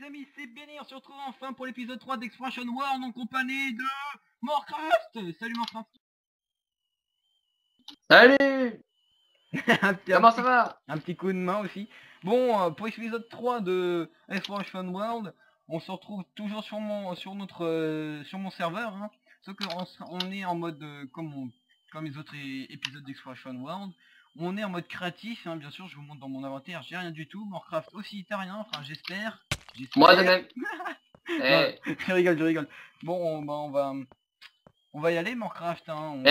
amis, c'est Benny, on se retrouve enfin pour l'épisode 3 d'Expansion World en compagnie de Morcraft. Salut Morcraft. Salut. Comment ça va? Un petit coup de main aussi. Bon, pour l'épisode 3 de Exploration World, on se retrouve toujours sur mon serveur, hein. Sauf qu'on est en mode comme les autres épisodes d'Exploration World. On est en mode créatif, hein, bien sûr. Je vous montre dans mon inventaire, j'ai rien du tout. Morcraft aussi, t'as rien, enfin j'espère. Moi de même. Non, je rigole. Bon, on va y aller, Morcraft, hein. Et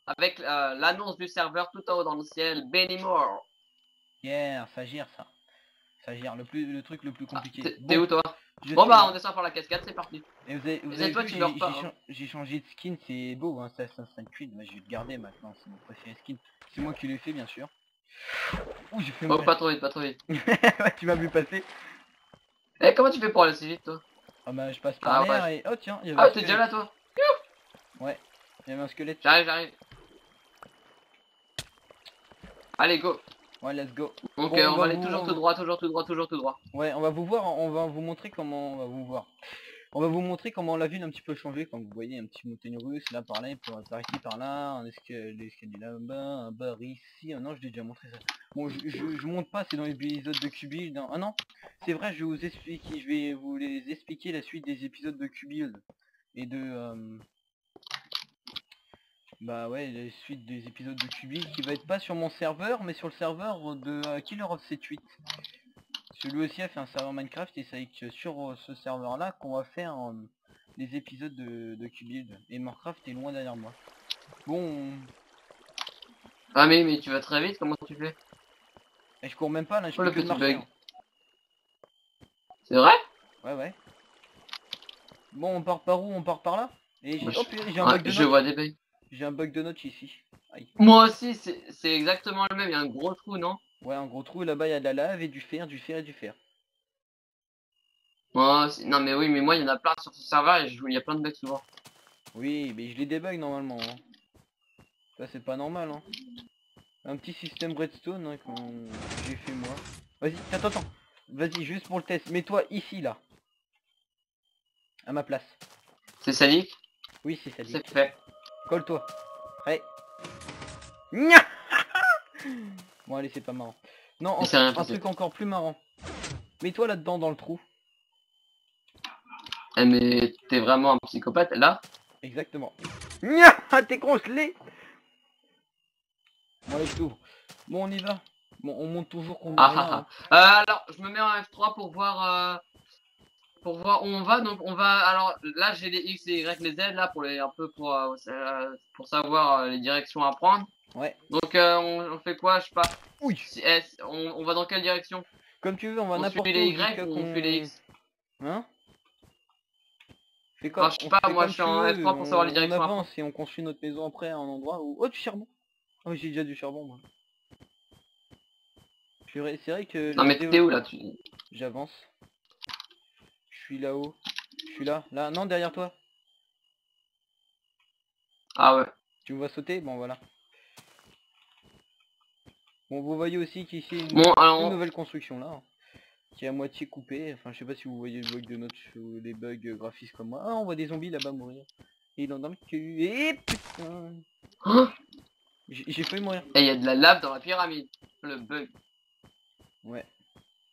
avec l'annonce du serveur tout en haut dans le ciel, Benny Moore. Yeah, ça gère ça. Ça gère le truc le plus compliqué. T'es où toi? Bon bah on descend par la cascade, c'est parti. Et vous avez toi, vu, tu meurs pas, hein. j'ai changé de skin, c'est beau, hein, ça 5 Creed, moi je vais le garder maintenant, c'est mon préféré skin. C'est moi qui l'ai fait, bien sûr. Ouh, j'ai fait Oh, pas trop vite, pas trop vite. Ouais, tu m'as vu passer. Eh, comment tu fais pour aller si vite, toi? Ah bah je passe par l'air ouais. et... Oh tiens, il y avait Ah, t'es déjà là, toi? Ouais, il y avait un squelette. J'arrive. Allez, go. Ouais, let's go. Ok, on va aller toujours tout droit. Ouais, on va vous voir, on va vous montrer comment... On va vous montrer comment la ville a un petit peu changé, comme vous voyez, un petit montagne russe, là par là, par ici, par là, un escalier là-bas, un bar ici, non, je l'ai déjà montré ça. Bon, je monte pas, c'est dans l'épisode de Q-Build, ah non, c'est vrai, je vais vous les expliquer la suite des épisodes de Q-Build, et de, bah ouais, la suite des épisodes de Q-Build qui va être pas sur mon serveur, mais sur le serveur de Killer of 78. Celui aussi a fait un serveur Minecraft et c'est avec sur ce serveur là qu'on va faire les épisodes de Q-Build. Et Minecraft est loin derrière moi. Bon... Ah mais tu vas très vite, comment tu fais? Et je cours même pas là, je le fais que petit marcher. bug. C'est vrai? Ouais. Bon, on part par où? On part par là? Et j'ai un bug de note. Je vois des bugs. J'ai un bug de note ici. Aïe. Moi aussi, c'est exactement le même, il y a un gros trou, non? Ouais, un gros trou, là-bas il y a de la lave et du fer et du fer. Non mais oui, mais moi il y en a plein sur ce serveur et il y a plein de bugs souvent. Oui, mais je les débug normalement, hein. Ça c'est pas normal, hein. Un petit système redstone, hein, que j'ai fait moi. Vas-y, attends. Vas-y, juste pour le test. Mets-toi ici, là. À ma place. C'est sadique? Oui, c'est sadique. C'est fait. Colle-toi. Prêt. Bon, allez, c'est pas marrant. Non, un truc encore plus marrant. Mets-toi là-dedans, dans le trou. Eh mais t'es vraiment un psychopathe, là? Exactement. T'es congelé. Bon, allez, je t'ouvre. Bon, on y va. Bon, on monte toujours qu'on Alors, je me mets en F3 pour voir où on va. Donc on va, alors là j'ai les X, les Y, les Z là pour pour savoir les directions à prendre. Ouais. Donc on fait quoi, je sais pas. Oui. On va dans quelle direction? Comme tu veux, on va n'importe où. On suit les Y ou on fait les X? Hein? Fais quoi? Je sais pas, moi je suis en F3 pour savoir les directions. On avance et on construit notre maison après à un endroit où... Oh, du charbon. Oh, j'ai déjà du charbon, moi. C'est vrai que... Non mais t'es où là? J'avance. Je suis là-haut. Je suis là. Là, non, derrière toi. Ah ouais. Tu me vois sauter? Bon, voilà. Bon, vous voyez aussi qu'ici, une nouvelle construction, là. Hein, qui est à moitié coupée. Enfin, je sais pas si vous voyez le bug de notes ou les bugs graphistes comme moi. Ah, on voit des zombies là-bas mourir. Et il en a le cul. Et putain. J'ai failli mourir. Et il y a de la lave dans la pyramide. Le bug. Ouais.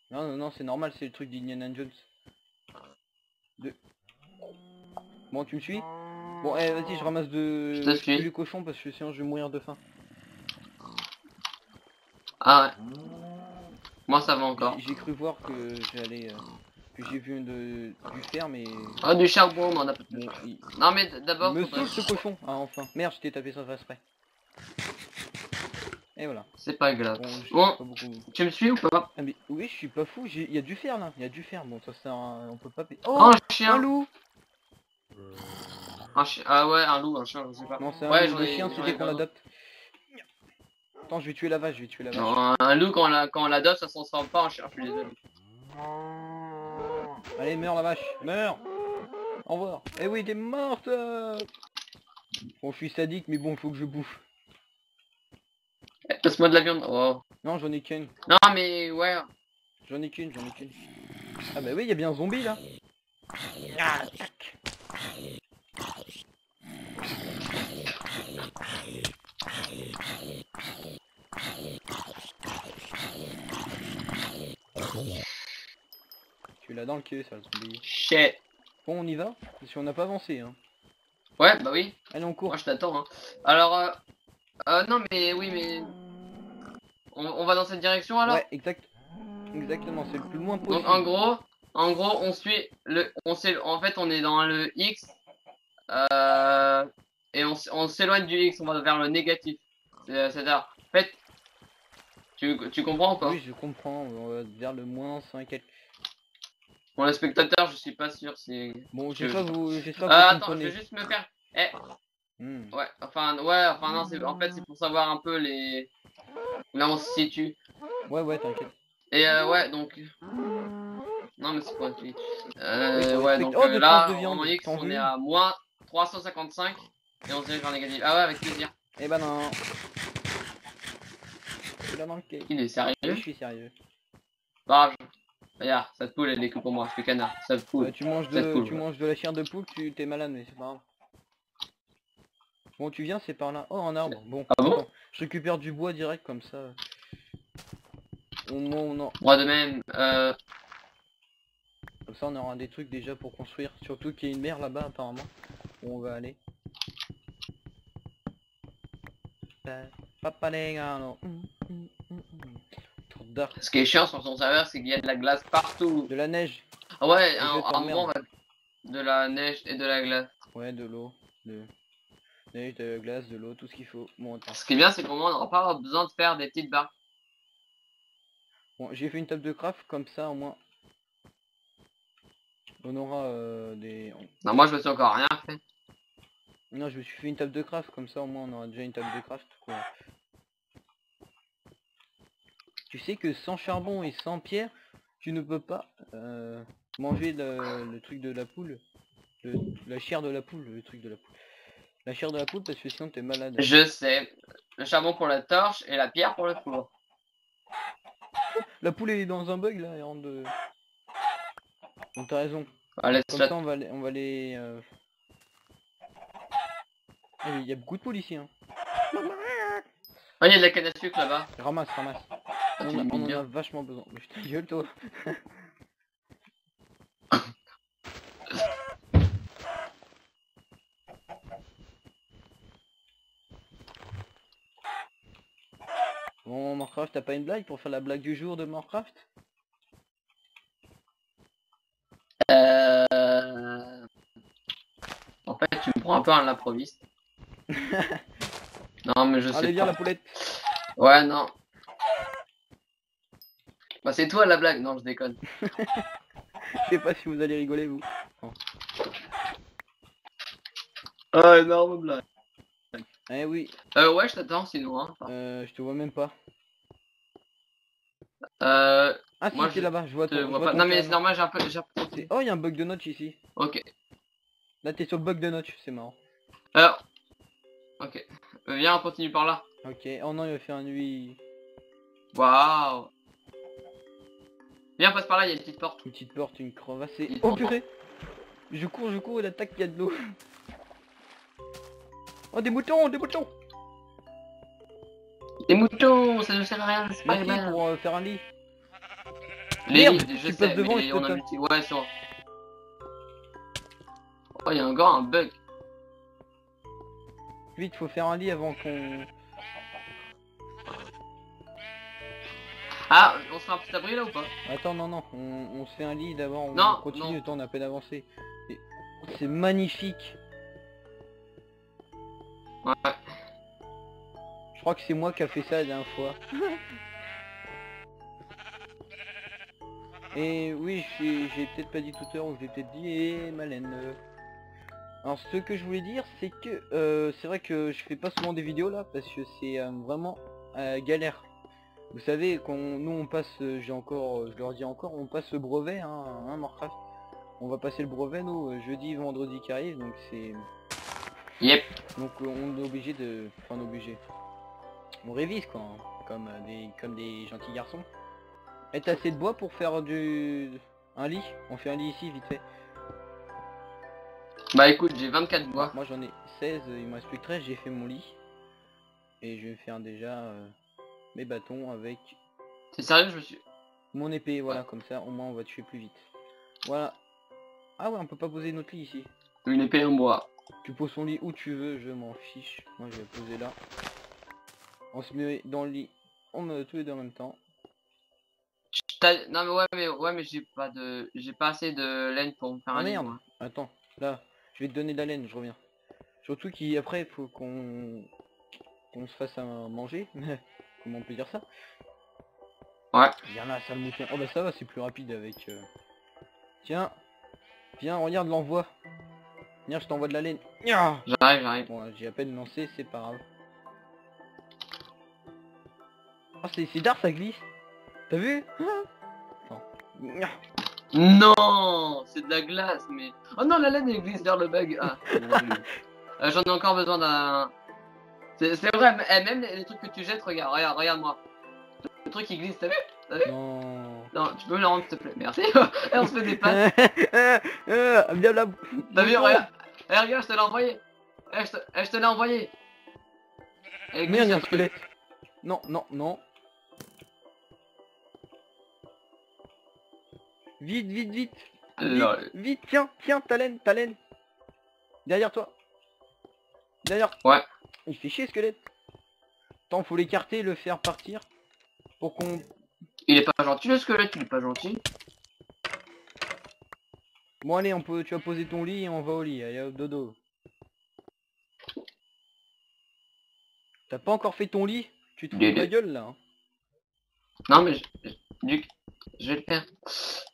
Non, c'est normal, c'est le truc d'Indiana Jones. Bon, tu me suis? Bon, vas-y, je ramasse du cochon parce que sinon je vais mourir de faim. Ah ouais. Moi ça va encore. J'ai cru voir que j'allais... que j'ai vu du fer, mais... Ah, du charbon, mais on a pas de... Non mais d'abord... Me sauve ce cochon. Ah, enfin. Merde, je t'ai tapé sans faire exprès. Et voilà. C'est pas grave. Bon, tu me suis ou pas? Ah mais oui, je suis pas fou, il y a du fer là, il y a du fer, bon ça sert à... on peut pas payer. Oh, un chien. Un loup. Un chien, ah ouais, un loup, un chien, je sais pas. Non, c'est un loup, le chien c'était qu'on l'adopte. Attends, je vais tuer la vache, Non, un loup quand on l'adopte, ça se transforme pas en chien, je suis désolé. Allez, meurs la vache, meurs. Au revoir. Eh oui, t'es morte. Bon, je suis sadique, mais bon, faut que je bouffe. Passe-moi de la viande. Oh. Non, j'en ai qu'une. Non, mais ouais. J'en ai qu'une. Ah bah oui, il y a bien un zombie là. Ah, tac. Tu l'as dans le queue, ça, le zombie. Shit. Bon, on y va? Parce qu'on n'a pas avancé, hein. Ouais, bah oui. Allez, on court. Moi, je t'attends. Hein. Alors, non, mais oui, mais on va dans cette direction alors. Ouais, exactement, c'est le plus loin Donc, possible. en gros, on suit en fait, on est dans le X, et on s'éloigne du X, on va vers le négatif. C'est-à-dire, en fait, tu comprends ou pas? Oui, je comprends, on va vers le moins 5 quelques. Pour les spectateurs, je suis pas sûr si. Bon, je- j'espère que vous Attends, je comprenez. vais juste me faire. Eh, Hmm. ouais, enfin, non, en fait, c'est pour savoir un peu les. Là, on se situe. Ouais, t'inquiète. Et ouais, donc. Non, mais c'est pas Twitch. Oui, pour les Ouais, spectateurs. donc Oh, des tranches de là, en viande. X, T'en on veux est une? à moins 355 et on se dirige vers négatif. Ah ouais, avec plaisir. Eh ben non. Je suis là dans le cake. Il est sérieux? Oui, je suis sérieux. Bah, regarde, cette poule, elle est que pour moi. Je suis canard. Cette poule. Tu manges Cette poule. tu manges de la chair de poule, tu t'es malade, mais c'est pas grave. Bon, tu viens, c'est par là. Oh, un arbre. Bon, Ah bon? attends. Je récupère du bois direct comme ça. On Moi de même. Comme ça, on aura des trucs déjà pour construire. Surtout qu'il y a une mer là-bas, apparemment. Où on va aller. Papa les gars, non. Trop d'art. Ce qui est chiant sur son serveur, c'est qu'il y a de la glace partout. De la neige. Ah ouais, Et à je un moment, on t'emmerde. va. De la neige et de la glace. Ouais, de l'eau. De neige, de la glace, de l'eau, tout ce qu'il faut. Bon, attends. Ce qui est bien, c'est qu'on n'aura pas besoin de faire des petites barres. Bon, j'ai fait une table de craft, comme ça, au moins. On aura des... Non, moi, je me suis encore rien fait. Non, je me suis fait une table de craft, comme ça, au moins, on aura déjà une table de craft, quoi. Tu sais que sans charbon et sans pierre, tu ne peux pas manger le truc de la poule. La chair de la poule, le truc de la poule. La chair de la poule parce que sinon t'es malade. Je sais. Le charbon pour la torche et la pierre pour le four. La poule est dans un bug là, elle rentre de... Donc t'as raison. Allez, Comme ça on va les... Ah, il y a beaucoup de poules ici hein. Oh, il y a de la canne à sucre là-bas. Ramasse. Ah, tu es On en a mignon. vachement besoin. Mais je te gueule toi. Bon Minecraft, t'as pas une blague pour faire la blague du jour de Minecraft? En fait, tu me prends un peu à l'improviste. Non, mais je sais Allez viens pas. la poulette. Ouais, non. Bah, c'est toi la blague. Non, je déconne. Je sais pas si vous allez rigoler vous. Ah, énorme blague. Eh oui, Ouais, je t'attends sinon. Hein. je te vois même pas. Euh, Ah si, moi, t'es je là-bas, je vois te ton... vois pas. Non, mais c'est normal, j'ai un peu. Oh, il y a un bug de notch ici. Ok. Là, t'es sur le bug de notch, c'est marrant. Alors. Ok. Viens, on continue par là. Ok, oh non, il va faire nuit. Waouh. Viens, passe par là, il y a une petite porte. Une petite porte, une crevasse et... Il Oh t'entend. purée! Je cours, il attaque, il y a de l'eau. Oh, des moutons, des moutons! Des moutons, ça ne sert à rien, c'est pas Merci grave. pour faire un lit. Les Merde, lits, je tu sais, passes devant mais et je on te a tape. multi. Ouais, sur. Oh, il y a encore un bug. Vite, faut faire un lit avant qu'on... Ah, on se fait un petit abri là ou pas? Attends, non, on se fait un lit d'abord, on Non, continue, non. le temps on a à peine avancé. Et... C'est magnifique. Ouais. Je crois que c'est moi qui a fait ça la dernière fois. Et oui, j'ai peut-être pas dit tout à l'heure, ou je l'ai peut-être dit, et Malène. Alors ce que je voulais dire, c'est que c'est vrai que je fais pas souvent des vidéos là, parce que c'est vraiment galère. Vous savez, nous on passe, je leur dis encore, on passe le brevet, hein, Minecraft. On va passer le brevet, nous, jeudi, vendredi qui arrive, donc c'est... Yep. Donc on est obligé de... Enfin, on est obligé. On révise quoi, hein, comme des gentils garçons. Et t'as assez de bois pour faire du... Un lit? On fait un lit ici, vite fait. Bah écoute, j'ai 24 bois. Moi j'en ai 16, il me reste plus que 13, j'ai fait mon lit. Et je vais faire déjà mes bâtons avec C'est sérieux, je me suis... mon épée, voilà, comme ça au moins on va tuer plus vite. Voilà. Ah ouais, on peut pas poser notre lit ici. Une épée en bois. Tu poses ton lit où tu veux, je m'en fiche. Moi je vais le poser là. On se met dans le lit, on met tous les deux en même temps. Non mais ouais mais j'ai pas assez de laine pour me faire Oh un lit merde, moi. attends, là, je vais te donner de la laine, je reviens. Surtout qu'après il faut qu'on se fasse à manger. Comment on peut dire ça? Ouais. Viens là, sale mouton. Oh bah ça va, c'est plus rapide avec... Tiens, viens, regarde l'envoi. Viens, je t'envoie de la laine. Nya. J'arrive. Bon, j'ai à peine lancé, c'est pas grave. Oh, c'est d'art, ça glisse. T'as vu? Attends. Nya. Non, c'est de la glace mais... Oh non, la laine elle glisse vers le bug. Ah, mon Dieu. J'en ai encore besoin d'un... C'est vrai, même les trucs que tu jettes, regarde-moi. Le truc il glisse, t'as vu? Non. Non, tu peux me le rendre s'il te plaît, merci. Et on se fait des pattes. Viens là. T'as vu, regarde. Eh, regarde, je te l'ai envoyé. Je te l'ai envoyé. Elle glisse Merde, il y a un un truc. squelette. Non, non, non. Vite, vite, vite. Vite, Lol. vite, tiens, ta laine. Derrière toi. Derrière. Ouais. Il fait chier, squelette. Attends, faut l'écarter, le faire partir. Pour qu'on... Il est pas gentil le squelette, il est pas gentil. Bon allez, tu vas poser ton lit et on va au lit. Allez, hop, dodo. T'as pas encore fait ton lit? Tu te fous de ma gueule là, hein. Non mais je vais le faire.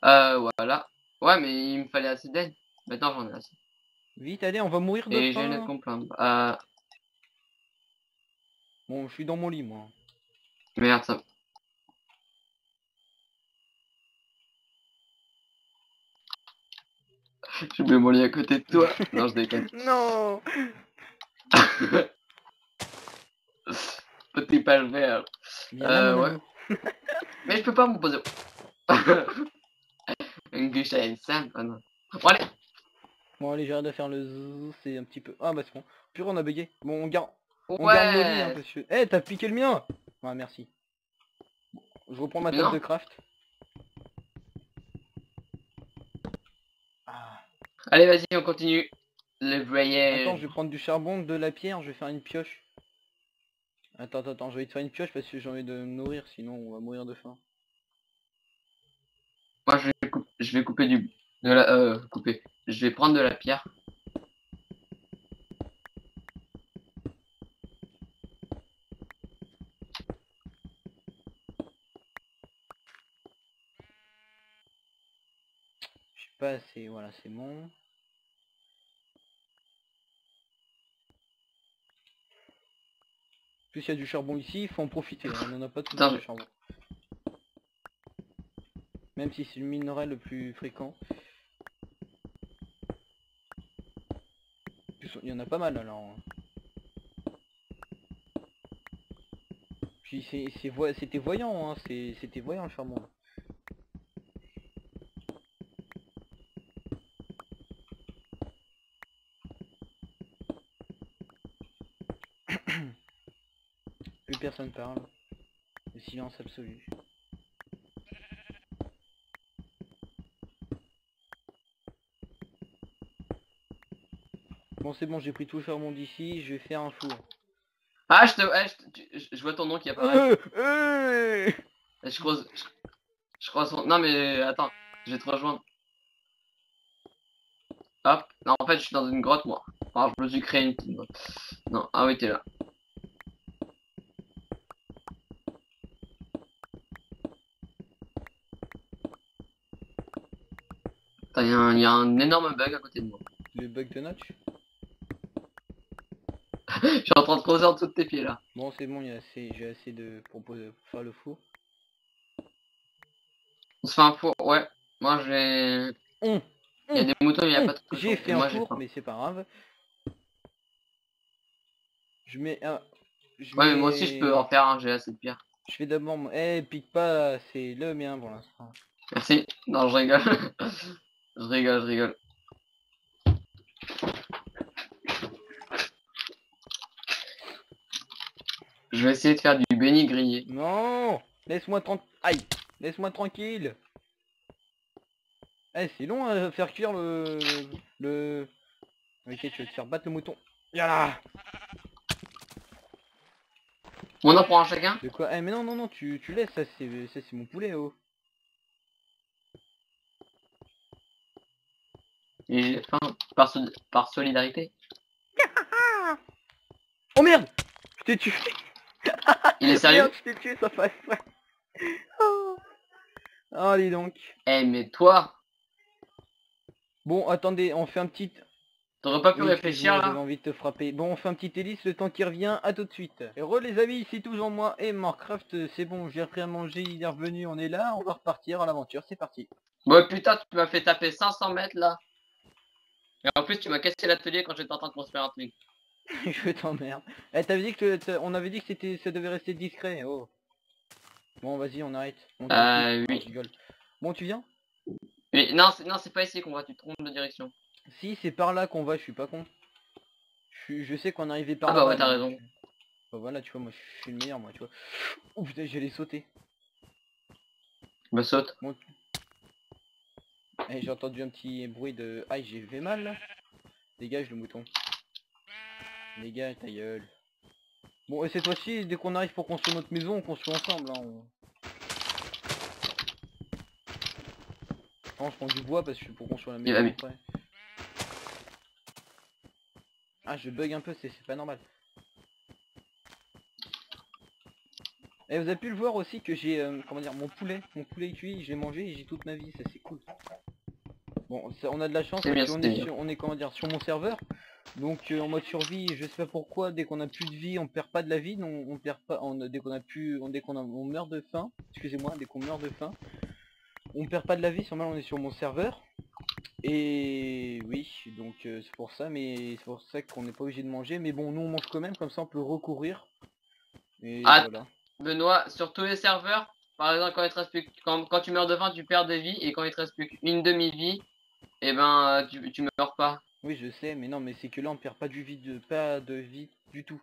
Voilà. Ouais mais il me fallait assez d'aide. Maintenant j'en ai assez. Vite, allez, on va mourir de Et j'ai une faim. complainte. Bon, je suis dans mon lit, moi. Merde ça. Je mets mon lit à côté de toi. Non je déconne. Non. Petit pas le faire. Viens là, mon Ouais. amour. Mais je peux pas me poser. Une guiche à une scène. Ah non. Bon allez. Bon, allez, j'arrête de faire le zzz, c'est un petit peu... Ah, bah c'est bon. Purée, on a bugué. Bon, on garde nos lits, hein, Ouais. parce que... Eh, t'as piqué le mien. Ouais, merci. Je reprends ma table Non. de craft. Ah. Allez vas-y on continue. Le Attends, voyage. je vais prendre du charbon, de la pierre, je vais faire une pioche. Attends, je vais te faire une pioche parce que j'ai envie de me nourrir, sinon on va mourir de faim. Moi je vais couper couper. Je vais prendre de la pierre. Je sais pas, c'est... Voilà, c'est bon. En plus, il y a du charbon ici, il faut en profiter, hein, on en a pas tout le temps Putain, du charbon. Même si c'est le minerai le plus fréquent. En plus, il y en a pas mal alors. Puis c'était voyant, hein, c'était voyant le charbon. Plus personne parle. Le silence absolu. Bon, c'est bon, j'ai pris tout le charbon d'ici, je vais faire un four. ah je vois ton nom qui apparaît. Et je croise son... Non mais attends, je vais te rejoindre. Hop. Non en fait je suis dans une grotte moi. Enfin je me suis créé une petite grotte. Non, ah oui t'es là. Il y a un énorme bug à côté de moi. Le bug de notch. Je suis en train de creuser en dessous de tes pieds là. Bon, c'est bon, j'ai assez de pour faire le four. On se fait un four, ouais. Moi j'ai... Il y a des moutons, il n'y a pas de cochons. J'ai fait Et un moi j'ai four, faim. mais c'est pas grave. Je mets un... Ouais mais moi aussi je peux en faire un, j'ai assez de pierre. Je fais d'abord... Eh, pique pas, c'est le mien pour l'instant. Merci. Non, je rigole. Je rigole, je rigole. Je vais essayer de faire du béni grillé. Non, laisse-moi tranquille. Aïe, laisse-moi tranquille. Eh, c'est long à faire cuire le... Ok, tu vas te faire battre le mouton. Yala. On en prend un chacun? De quoi? Eh, mais non, non, non, tu laisses, ça c'est mon poulet, oh. Et j'ai faim par solidarité. Oh merde! Je t'ai tué! Il est sérieux? Merde, je t'ai tué, ça passe. Oh. Oh, dis donc. Eh, mais toi, Bon, attendez, on fait un petit... t'aurais pas pu Oui, réfléchir excuse-moi, j'avais là? envie de te frapper. Bon, on fait un petit hélice, le temps qui revient, à tout de suite. Et re les amis, ici toujours moi et Minecraft, c'est bon, j'ai appris à manger, il est revenu, on est là, on va repartir à l'aventure, c'est parti. Bon, putain, tu m'as fait taper 500 mètres là. Et en plus, tu m'as cassé l'atelier quand j'étais en train de construire un truc. Je t'emmerde. Eh, t'avais dit que on avait dit que ça devait rester discret, oh. Bon, vas-y, on arrête. On tue tout. Non, Oui. je rigole. Bon, tu viens? Mais non, c'est pas ici qu'on va, tu te trompes de direction. Si, c'est par là qu'on va, je suis pas con. Je sais qu'on arrivait par Ah bah là-bas. ouais, t'as donc raison. bah voilà, tu vois, moi je suis le meilleur, moi, tu vois. Oh putain, j'allais sauter. Bah saute. Bon. Eh, j'ai entendu un petit bruit de... Aïe, j'ai fait mal, là. Dégage le mouton. Dégage ta gueule. Bon, et cette fois-ci, dès qu'on arrive pour construire notre maison, on construit ensemble, hein. Non, je prends du bois parce que pour construire la Il va maison bien. après. Ah, je bug un peu, c'est pas normal. Et vous avez pu le voir aussi que j'ai, comment dire, mon poulet cuit, j'ai mangé et j'ai toute ma vie, ça c'est cool. Bon, on a de la chance C'est bien, parce qu'on c'est est bien. sur, on est comment dire, sur mon serveur. Donc en mode survie, je sais pas pourquoi, dès qu'on a plus de vie, on perd pas de la vie, on perd pas, dès qu'on a plus, on meurt de faim, excusez-moi, dès qu'on meurt de faim, on perd pas de la vie, normal on est sur mon serveur. Et oui, donc c'est pour ça, mais c'est pour ça qu'on n'est pas obligé de manger, mais bon, nous on mange quand même, comme ça on peut recourir. Et Ah, voilà. Benoît, sur tous les serveurs, par exemple, quand il te reste plus, quand tu meurs de faim, tu perds des vies, et quand il te reste plus qu'une demi-vie, et ben, tu meurs pas. Oui, je sais, mais non, mais c'est que là on perd pas pas de vie du tout.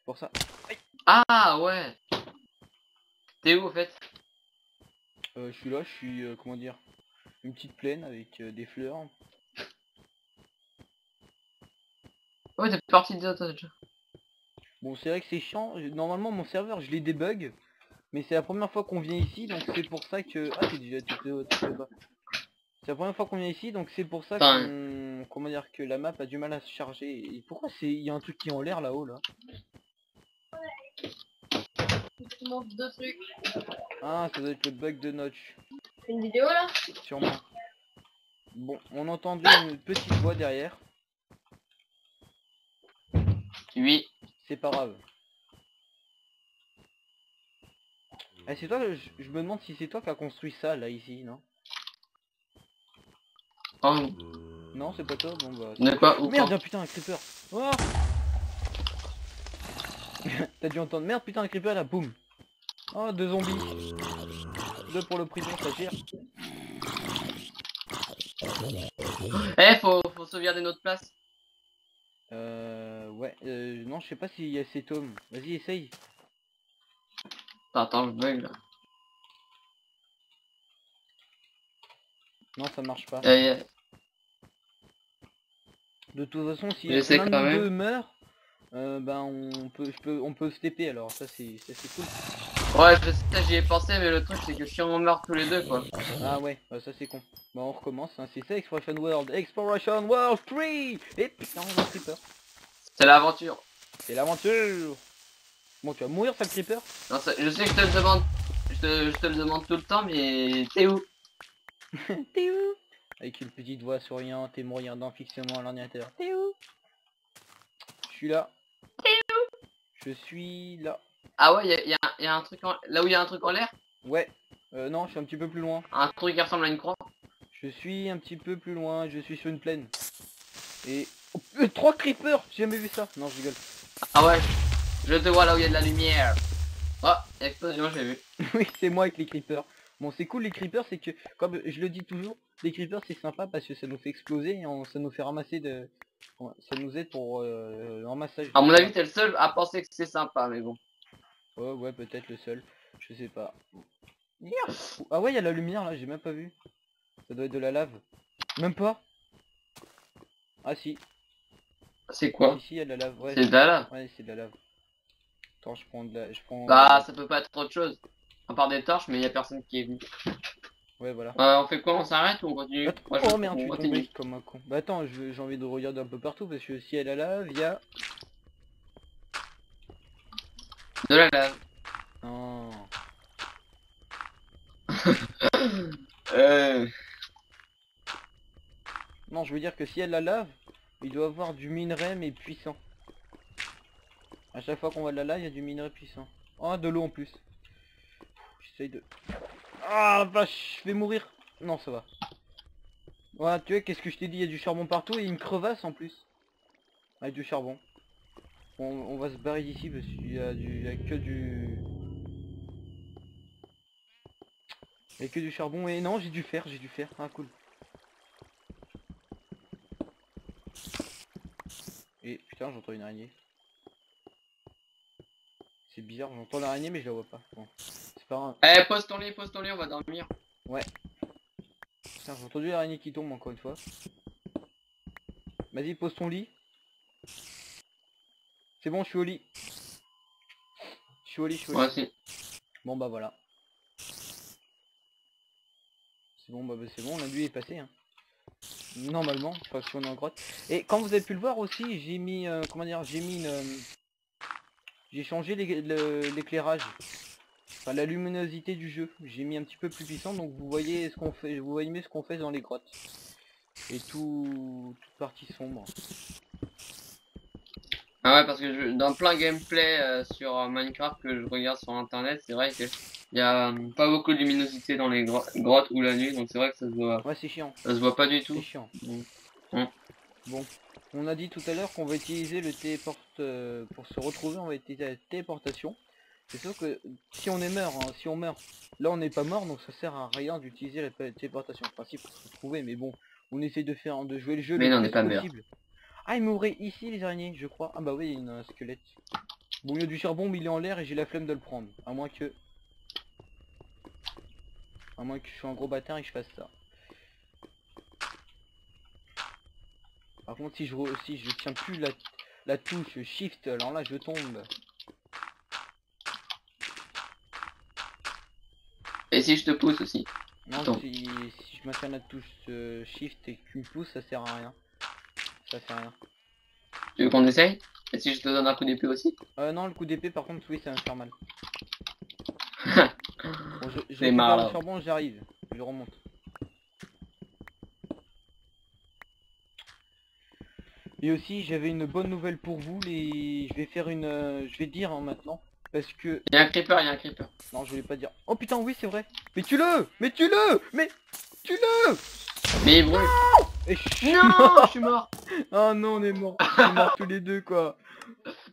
Pour ça. Ah ouais. T'es où, au fait? Je suis là, je suis, comment dire, une petite plaine avec des fleurs. Ouais, t'es parti de toi déjà. Bon, c'est vrai que c'est chiant. Normalement, mon serveur, je l'ai débug. Mais c'est la première fois qu'on vient ici, donc c'est pour ça que... Ah, t'es déjà... t'es pas. C'est la première fois qu'on vient ici, donc c'est pour ça Enfin, qu'on... Comment dire, que la map a du mal à se charger. Et pourquoi c'est... Il y a un truc qui est en l'air là-haut, là? Je montre deux trucs. Ah, ça doit être le bug de Notch. C'est une vidéo là? Sûrement. Bon, on entendait une petite voix derrière. oui. C'est pas grave. Eh, c'est toi, je me demande si c'est toi qui as construit ça, là, ici, non? Oh, Non, c'est pas toi, bon bah... de quoi? Où? Merde, putain, un creeper. Oh. T'as dû entendre, merde, putain, un creeper là, boum. Oh, deux zombies. Deux pour le prison, ça gère. Eh, faut sauvegarder notre place. Ouais, non, je sais pas s'il y a ces tomes. Vas-y, essaye. Attends, je bug là. Non, ça marche pas. Eh, De toute façon, si j'essaie l'un de quand nous même. deux meurt, ben on peut se TP alors, ça c'est cool. Ouais, je sais, j'y ai pensé, mais le truc c'est que si on meurt tous les deux, quoi. Ah ouais, bah, ça c'est con. Bah on recommence, hein, c'est ça Exploration World. Exploration World 3. Et putain, on a un creeper. C'est l'aventure. C'est l'aventure. Bon, tu vas mourir, ça le creeper. Non, je sais que je te le demande, je te le demande tout le temps, mais t'es où? T'es où? Avec une petite voix souriante et me regardant fixement à l'ordinateur. T'es où? Je suis là. T'es où? Je suis là. Ah ouais, y a un truc là où il y a un truc en l'air? Ouais. Non, je suis un petit peu plus loin. Un truc qui ressemble à une croix? Je suis un petit peu plus loin, je suis sur une plaine. Et... Oh, 3 creepers. J'ai jamais vu ça. Non, je rigole. Ah ouais, je te vois là où il y a de la lumière. Oh, explosion, j'ai vu. Oui, c'est moi avec les creepers. Bon, c'est cool les creepers, c'est que, comme je le dis toujours, les creepers c'est sympa parce que ça nous fait exploser et ça nous fait ramasser de... ouais, ça nous aide pour le ramassage. À mon avis, t'es le seul à penser que c'est sympa, mais bon. Ouais, ouais, peut-être le seul. Je sais pas. Ah ouais, il y a la lumière là, j'ai même pas vu. Ça doit être de la lave. Même pas. Ah si, C'est quoi? ici il y a de la lave. Ouais, C'est de la lave. ouais, c'est de la lave. Attends, je prends de la... Je prends... Bah, ça peut pas être autre chose. À part des torches, mais y a personne qui est venu. Ouais, voilà. On fait quoi? On s'arrête ou on continue? Attends, Moi, oh merde, je on suis continue. tombé comme un con. Bah attends, j'ai envie de regarder un peu partout parce que si elle a la lave, il y a... De la lave. Non. Euh... Non, je veux dire que si elle la lave, il doit avoir du minerai mais puissant. À chaque fois qu'on voit de la lave, il y a du minerai puissant. Oh, de l'eau en plus. J'essaye de... Ah la vache, je vais mourir. Non, ça va. Ouais, tu vois, qu'est-ce que je t'ai dit, il y a du charbon partout et une crevasse en plus. Avec du charbon. Bon, on va se barrer d'ici parce qu'il y a du... il y a que du... Il y a que du charbon et non, j'ai du fer, j'ai du fer. Ah, cool. Et putain, j'entends une araignée. C'est bizarre, j'entends l'araignée mais je la vois pas. Bon, c'est pas grave. Eh, pose ton lit, on va dormir. Ouais. Putain, j'ai entendu l'araignée qui tombe encore une fois. Vas-y, pose ton lit. C'est bon, je suis au lit. Je suis au lit, je suis au lit. Moi aussi. Bon bah voilà. C'est bon, bah c'est bon, la nuit est passée. Hein. Normalement, enfin si on est en grotte. Et comme vous avez pu le voir aussi, j'ai mis, comment dire, j'ai mis une... j'ai changé l'éclairage. Enfin la luminosité du jeu. J'ai mis un petit peu plus puissant, donc vous voyez ce qu'on fait, vous voyez mieux ce qu'on fait dans les grottes. Et toute partie sombre. Ah ouais, parce que dans plein gameplay sur Minecraft que je regarde sur internet, c'est vrai que y a pas beaucoup de luminosité dans les grottes ou la nuit, donc c'est vrai que Ouais, c'est chiant. ça se voit pas du C'est tout. chiant. Mm. Bon, on a dit tout à l'heure qu'on va utiliser le téléport pour se retrouver, on va utiliser la téléportation. C'est sûr que si on est mort, hein, si on meurt, là on n'est pas mort, donc ça sert à rien d'utiliser la téléportation. En principe pour se retrouver, mais bon, on essaye de jouer le jeu Mais le non, on plus n'est pas mort. possible. Ah, il m'aurait ici les araignées, je crois. Ah bah oui, il y a un squelette. Bon, il y a du charbon, mais il est en l'air et j'ai la flemme de le prendre. À moins que je sois un gros bâtard et que je fasse ça. Par contre, si je tiens plus la touche Shift, alors là je tombe. Et si je te pousse aussi? Non, Attends. si je maintiens la touche Shift et que tu me pousses, ça sert à rien. Ça fait rien. Tu veux qu'on essaye? Et si je te donne un coup d'épée aussi? Non, le coup d'épée, par contre, oui, ça va me faire mal. Bon, je C'est récupère marre le là. charbon, j'arrive. Je remonte. Et aussi, j'avais une bonne nouvelle pour vous. Je vais faire une... je vais dire hein, maintenant. Parce que... Il y a un creeper, il y a un creeper. Non, je voulais pas dire. Oh putain, oui, c'est vrai. Mais tue-le. Mais tue-le. Mais tue-le. Mais il brûle. Et je suis Non, mort. je suis mort. Oh non, on est mort. On est morts tous les deux, quoi.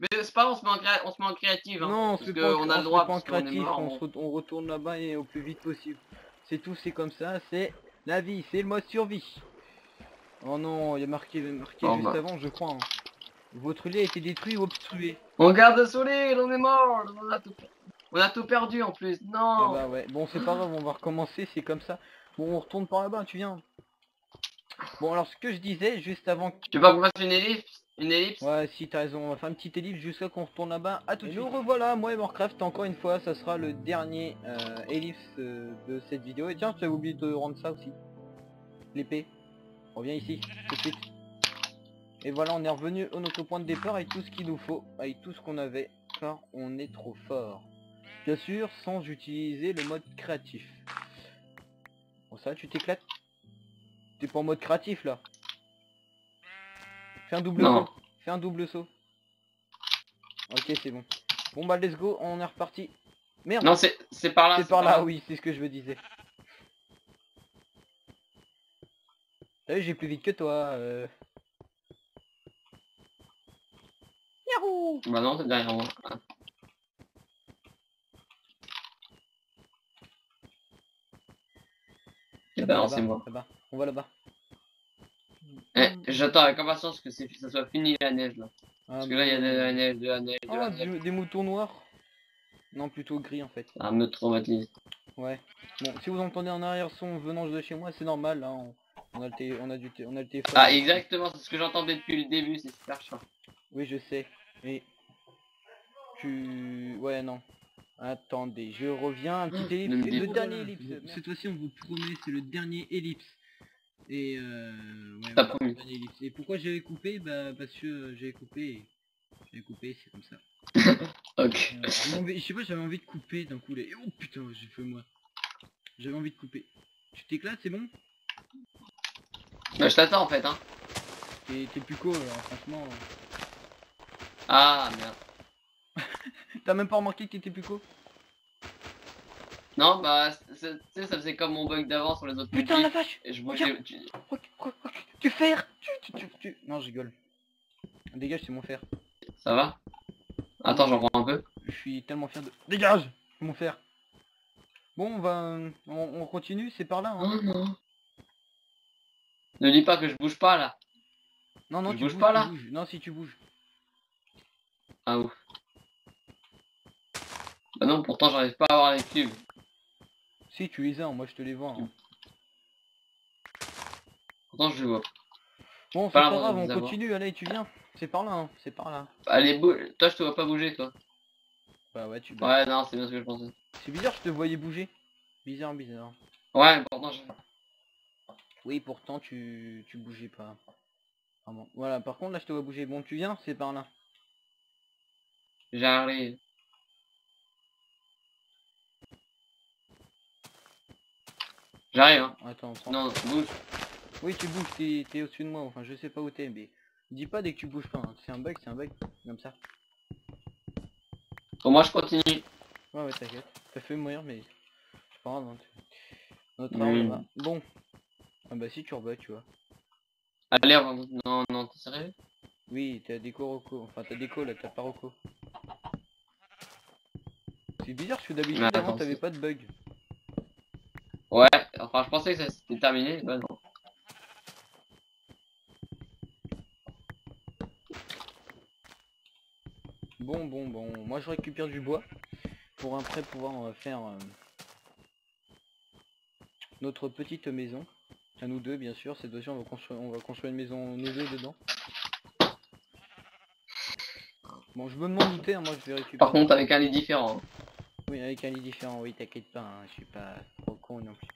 Mais c'est pas grave, on se met en créative. Hein, Non, on parce se fait que pas on a on le se droit, met pas en parce qu'on est créatif, mort. on retourne là-bas et au plus vite possible. C'est tout, c'est comme ça, c'est la vie, c'est le mode survie. Oh non, il y a marqué Oh, juste bah. avant, je crois. Hein. Votre lit a été détruit ou obstrué. On garde le soleil, on est mort. On a tout perdu en plus. Ah Non. bah ouais, bon c'est pas grave, on va recommencer, c'est comme ça. Bon, on retourne par là-bas, tu viens. Bon, alors ce que je disais juste avant... Tu veux pas qu'on fasse une ellipse? Une ellipse? Ouais, si t'as raison, on va faire une petite ellipse jusqu'à qu'on retourne là-bas. À tout de suite. Nous revoilà, moi et Warcraft, encore une fois, ça sera le dernier ellipse de cette vidéo. Et tiens, tu as oublié de rendre ça aussi. L'épée. Reviens ici, tout de suite. Et voilà, on est revenu à notre point de départ avec tout ce qu'il nous faut, avec tout ce qu'on avait, car on est trop fort. Bien sûr, sans utiliser le mode créatif. Bon ça, tu t'éclates. T'es pas en mode créatif là. Fais un double Non. saut. Fais un double saut. Ok, c'est bon. Bon bah let's go, on est reparti. Merde. Non, c'est par là. C'est par là, oui, c'est ce que je me disais. T'as vu, j'ai plus vite que toi. Yahoo! Bah non, c'est derrière moi. Bah non, Là-bas, c'est moi. là-bas. On va là-bas. J'attends avec impatience que ça soit fini la neige là. Ah, Parce que là il y a de la neige, de la neige, de la Ah, neige. des moutons noirs. Non, plutôt gris en fait. Ça me traumatise. Ouais. Bon, si vous entendez un arrière-son venant de chez moi, c'est normal. Là, on a on a le téléphone. Ah exactement, c'est ce que j'entendais depuis le début, c'est super chiant. Oui, je sais. Et ouais, non. Attendez, je reviens. Un petit ellipse. Ne me C'est dis le pas. dernier ellipse. Cette fois-ci, on vous promet, c'est le dernier ellipse. Et ouais, T'as voilà, promis. le dernier ellipse. Et pourquoi j'avais coupé? Bah, parce que j'avais coupé. J'avais coupé, c'est comme ça. Ok. Je sais pas, j'avais envie de couper d'un coup les... Oh putain, j'ai fait moi. J'avais envie de couper. Tu t'éclates, c'est bon? Bah je t'attends en fait hein. T'es plus co, alors franchement. Ah merde. T'as même pas remarqué que t'étais plus co? Non bah tu sais ça faisait comme mon bug d'avant sur les autres Putain la multi. vache! Et je Regarde. bougeais. Tu fer! Non, je rigole. Dégage, c'est mon fer. Ça va? Attends j'en prends un peu. Je suis tellement fier de... Dégage! C'est mon fer. Bon, on continue, c'est par là, hein. Oh non. Ne dis pas que je bouge pas là. Non, non, Je tu bouge bouges, pas, tu là? bouges. Non, si tu bouges. Ah ouf. Bah non pourtant j'arrive pas à avoir les cubes. Si, tu les as, moi je te les vois. Hein. Pourtant je les vois. Bon, c'est Pas pas l'impression grave, de on les avoir. continue, allez, tu viens. C'est par là, hein, c'est par là. Allez bouge. Toi je te vois pas bouger toi. Bah ouais, tu Ouais non c'est bien ce que je pensais. C'est bizarre, je te voyais bouger. Bizarre, bizarre. Ouais pourtant je... Oui, pourtant tu bougeais pas. Vraiment. Voilà, par contre là je te vois bouger. Bon, tu viens, c'est par là. J'arrive. J'arrive hein. Attends, prends. Non bouge. Oui, tu bouges, t'es au-dessus de moi. Enfin, je sais pas où t'es, mais dis pas dès que tu bouges pas. Hein. C'est un bug, comme ça. Bon moi je continue. Ouais, t'inquiète. T'as fait mourir, mais c'est pas grave. Hein. Notre Hmm. arme là-bas. Bon. Ah bah si tu rebats, tu vois. Allez on va... Non non t'es sérieux? Oui, t'as déco Rocco. Enfin, t'as déco là, t'as pas Rocco. C'est bizarre parce que Mais d'habitude attends, avant t'avais c'est- pas de bug. Ouais, enfin je pensais que ça c'était terminé, bah non. Bon. Moi je récupère du bois pour après pouvoir faire notre petite maison. À nous deux, bien sûr. Cette fois-ci, on va construire une maison nous deux dedans. Bon, je me demande où t'es, hein, moi je vais récupérer. Par contre avec un lit différent. Oui, avec un lit différent, oui, t'inquiète pas, hein, je suis pas trop con non plus.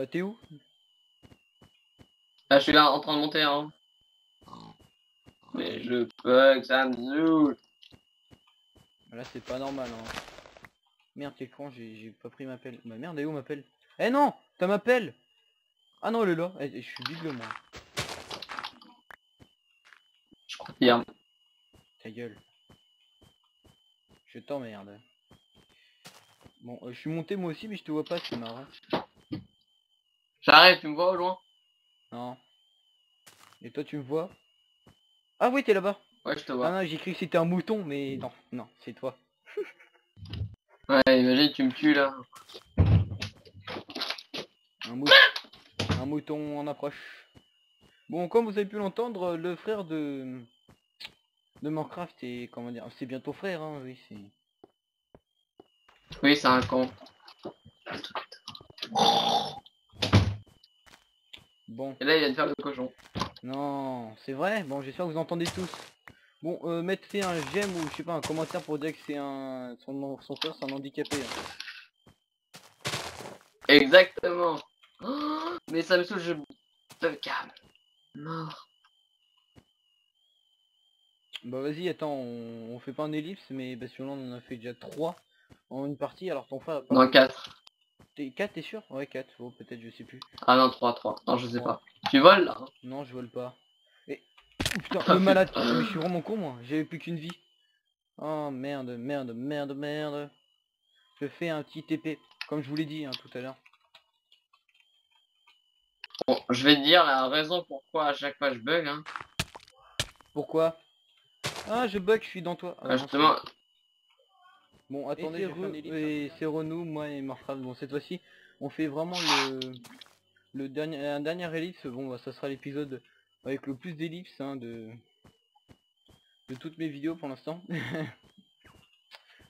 T'es où? Là je suis là en train de monter hein. Mais je bug, ça me saoule. Là, c'est pas normal, hein. Merde, t'es con, j'ai pas pris ma pelle. Bah merde, et où ma pelle? Eh non! T'as ma pelle! Ah non, elle est là. Je suis bigle, moi. Je crois qu'il y a... Ta gueule. Je t'emmerde. Bon, je suis monté moi aussi, mais je te vois pas, c'est marrant. J'arrive, tu me vois au loin? Non. Et toi, tu me vois? Ah oui, t'es là-bas. Ouais, je te Ah vois. non, j'ai cru que c'était un mouton, mais non, non, c'est toi. Ouais, imagine, tu me tues là. Un, mou... un mouton en approche. Bon, comme vous avez pu l'entendre, le frère de Minecraft est, comment dire, c'est bien ton frère, hein, oui, c'est... Oui, c'est un con. Bon, Et là, il vient de faire le cochon. non, c'est vrai. Bon, j'espère que vous entendez tous. Bon, mettez un j'aime ou je sais pas un commentaire pour dire que c'est un son frère, c'est un handicapé. Hein. Exactement. Oh, mais ça me saoule, je te calme. Mort. Bah vas-y, attends, on fait pas un ellipse, mais parce que là on en a fait déjà 3 en une partie, alors ton frère a pas... Non, 4. T'es 4, t'es sûr? Ouais, 4, oh, peut-être, je sais plus. Ah non, 3. Non, je sais 3. pas. Tu voles là hein? Non, je vole pas. Et... Oh, putain, le malade. Ah, mais je suis vraiment con, moi. J'avais plus qu'une vie. Oh, merde. Je fais un petit TP, comme je vous l'ai dit hein, tout à l'heure. Bon, je vais te dire la raison pourquoi à chaque fois je bug. Hein. Pourquoi? Ah, je bug, je suis dans toi. Ah, Ah, non, justement, Bon, attendez, c'est Renou, moi et Morcraft. Bon, cette fois-ci, on fait vraiment un dernier ellipse. Bon, bah, ça sera l'épisode avec le plus d'ellipses hein, de toutes mes vidéos pour l'instant.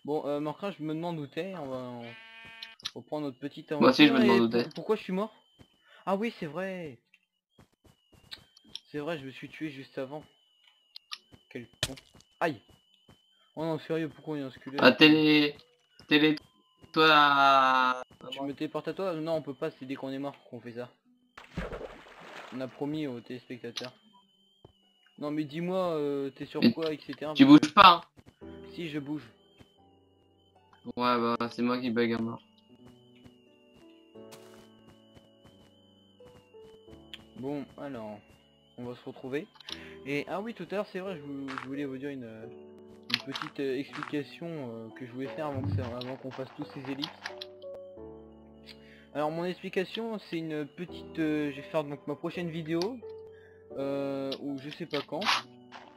Bon, Morcraft, je me demande où t'es. On va reprendre notre petite aventure. Moi aussi, je me demande où t'es. Pourquoi je suis mort? Ah oui, c'est vrai. C'est vrai, je me suis tué juste avant. Quel con. Aïe. Oh non, sérieux, pourquoi il y a un squelette? Ah, toi à... Tu me téléportes à toi? Non, on peut pas, c'est dès qu'on est mort qu'on fait ça. On a promis aux téléspectateurs. Non mais dis-moi, t'es sur quoi, etc. Tu bouges pas, hein? Si, je bouge. Ouais, bah, c'est moi qui bug à mort. Bon, alors, on va se retrouver. Et, ah oui, tout à l'heure, c'est vrai, je voulais vous dire une petite explication que je voulais faire avant qu'on fasse tous ces ellipses. Alors, mon explication, c'est une petite... je vais faire donc ma prochaine vidéo, ou je sais pas quand.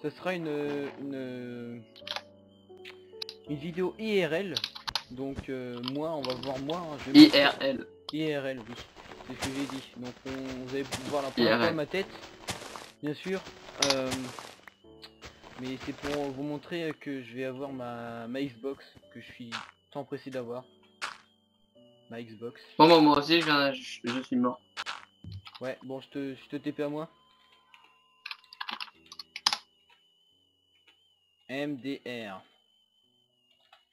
Ça sera une vidéo IRL. Donc, on va voir moi. Hein, IRL. IRL, oui. C'est ce que j'ai dit. Donc, vous allez pouvoir la première fois ma tête, bien sûr. Mais c'est pour vous montrer que je vais avoir ma Xbox, que je suis tant pressé d'avoir. Ma Xbox. Bon, moi aussi, je suis mort. Ouais, bon, je te TP à moi. MDR.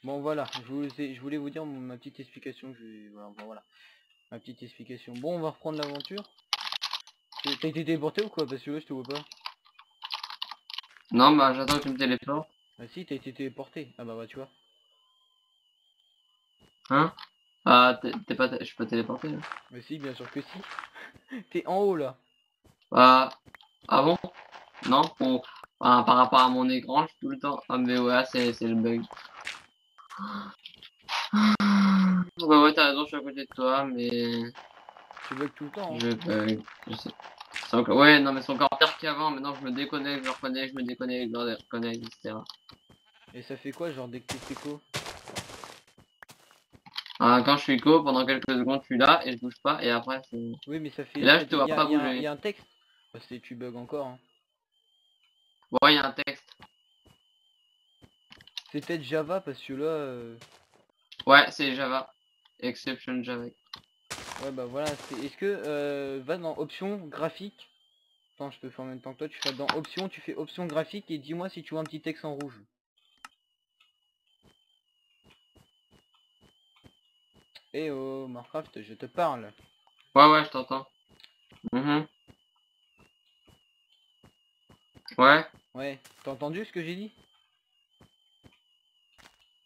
Bon, voilà, je voulais vous dire ma petite explication. Voilà. Ma petite explication. Bon, on va reprendre l'aventure. T'as été téléporté ou quoi? Parce que je te vois pas. Non, bah j'attends que tu me téléportes. Ah si, t'as été téléporté. Ah bah tu vois. Hein? Ah, je suis pas téléporté là. Mais si, bien sûr que si. T'es en haut là. Ah bon? Non, par rapport à mon écran, je suis tout le temps. Ah mais ouais, c'est le bug. Ouais, t'as raison, je suis à côté de toi, mais... Tu bugs tout le temps. Hein. Je bug, je sais. Ouais, non mais c'est encore pire qu'avant, maintenant je me déconnecte, je reconnecte, je me déconnecte, je reconnecte, etc. Et ça fait quoi genre dès que t'es co? Quand je suis co, pendant quelques secondes je suis là et je bouge pas, et après c'est... Oui mais ça fait... Et là je te vois pas bouger. Il y a un texte. Bah, tu bugs encore. Hein. Bon, il y a un texte. C'est peut-être Java parce que là... Ouais, c'est Java. Exception Java. Ouais bah voilà, est-ce que va dans options graphiques. Attends, je peux faire en même temps que toi, tu fais dans options, tu fais options graphiques et dis-moi si tu vois un petit texte en rouge. Eh oh, Minecraft, je te parle. Ouais, je t'entends. Ouais. Ouais, t'as entendu ce que j'ai dit?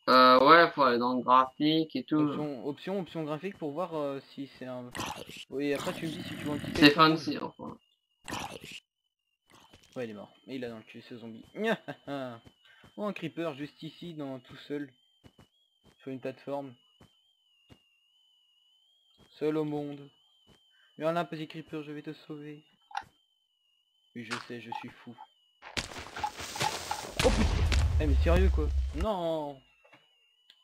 Ouais, faut aller dans le graphique et tout. Option graphique pour voir si c'est un... Oui, après tu me dis si tu vois un petit C'est texte en fancy, rouge. enfin. Ouais, il est mort. Et il a dans le cul ce zombie. Oh, un creeper juste ici, tout seul. Sur une plateforme. Seul au monde. Viens là, petit creeper, je vais te sauver. Oui, je sais, je suis fou. Oh putain! Eh mais sérieux quoi? Non!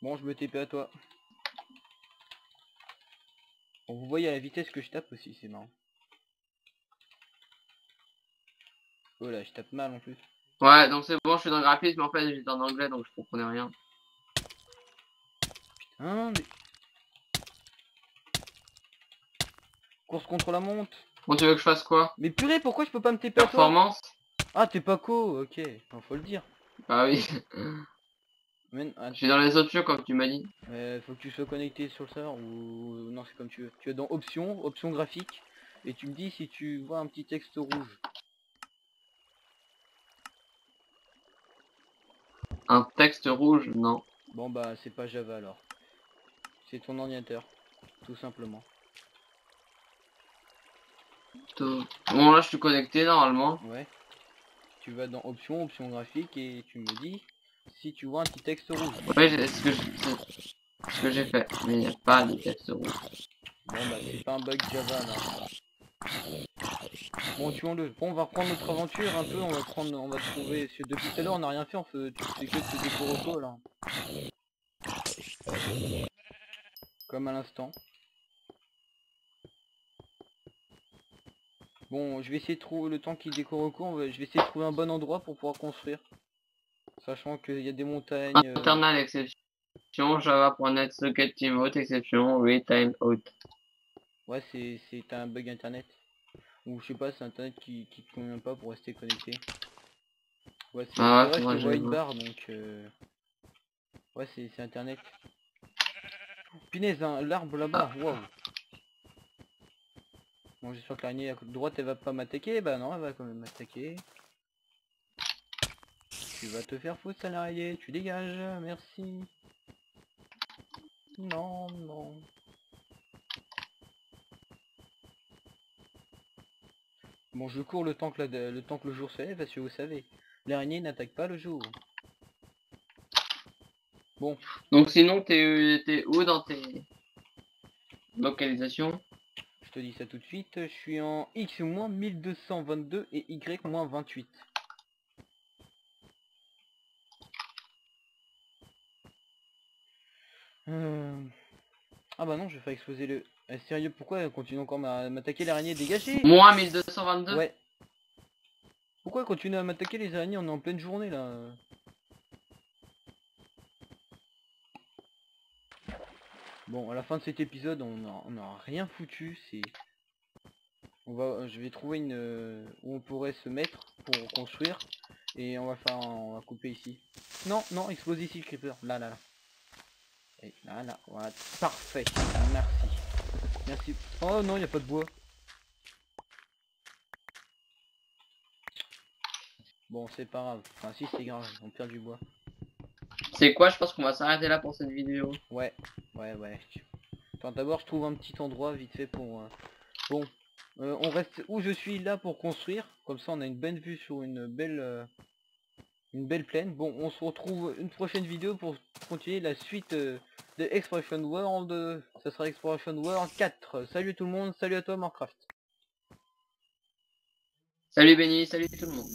Bon, je me TP à toi. Bon, vous voyez à la vitesse que je tape aussi, c'est marrant. Oh là, je tape mal en plus. Ouais, donc c'est bon, je suis dans le graphisme, mais en fait j'étais en anglais, donc je comprenais rien. Putain, mais... Course contre la montre. Bon, tu veux que je fasse quoi? Mais purée, pourquoi je peux pas me TP à toi? Performance? Ah, t'es pas co, ok. Enfin, faut le dire. Bah oui. Je suis dans les options comme tu m'as dit. Faut que tu sois connecté sur le serveur ou... Non, c'est comme tu veux. Tu es dans options, options graphiques. Et tu me dis si tu vois un petit texte rouge. Un texte rouge? Non. Bon bah, c'est pas Java alors. C'est ton ordinateur. Tout simplement. Bon, là je suis connecté normalement. Ouais. Tu vas dans options, options graphiques et tu me dis si tu vois un petit texte rouge. Oui, c'est ce que j'ai fait. Mais il n'y a pas de texte rouge. Bon bah, c'est pas un bug Java là. Bon, tuons-le. Bon, on va reprendre notre aventure un peu. On va trouver. Depuis tout à l'heure, on n'a rien fait. Tu fais que tes décors là. Comme à l'instant. Bon, je vais essayer de trouver le temps qu'il décore au cours, je vais essayer de trouver un bon endroit pour pouvoir construire. Sachant qu'il y a des montagnes. Internal exception, Java.net, socket timeout, exception, read time out. Ouais, c'est un bug internet. Ou je sais pas, c'est internet qui te convient pas pour rester connecté. Ouais, c'est Ah, vrai, je faudra te que vois je une vois. barre, donc... Ouais, c'est internet. Punaise, hein, l'arbre là-bas, waouh. Bon, j'espère que l'araignée à droite, elle va pas m'attaquer. Bah non, elle va quand même m'attaquer. Tu vas te faire foutre, salarié, tu dégages, merci. Non, non. Bon, je cours le temps que le jour se lève, parce que vous savez, l'araignée n'attaque pas le jour. Bon, Donc sinon, t'es où dans tes localisations? je te dis ça tout de suite, je suis en X-1222 et Y-28. Ah bah non, je vais faire exploser le... sérieux, pourquoi elle continue encore à m'attaquer l'araignée? Dégagée! Moins 1222? Ouais. Pourquoi elle continue à m'attaquer les araignées? On est en pleine journée là. Bon, à la fin de cet épisode, on a rien foutu. C'est... je vais trouver une... où on pourrait se mettre pour construire. Et on va couper ici. Non, non, explose ici le creeper. Là, là, là. Et là, là, voilà. Parfait. Merci. Merci. Oh non, il n'y a pas de bois. Bon, c'est pas grave. Enfin, si, c'est grave. On perd du bois. C'est quoi? Je pense qu'on va s'arrêter là pour cette vidéo. Ouais, ouais, ouais. Attends, d'abord, je trouve un petit endroit vite fait pour... Bon, on reste où je suis là pour construire. Comme ça, on a une bonne vue sur une belle plaine. Bon, on se retrouve une prochaine vidéo pour continuer la suite de Exploration World. Ça sera Exploration World 4. Salut tout le monde, salut à toi Minecraft. Salut Benny, salut tout le monde.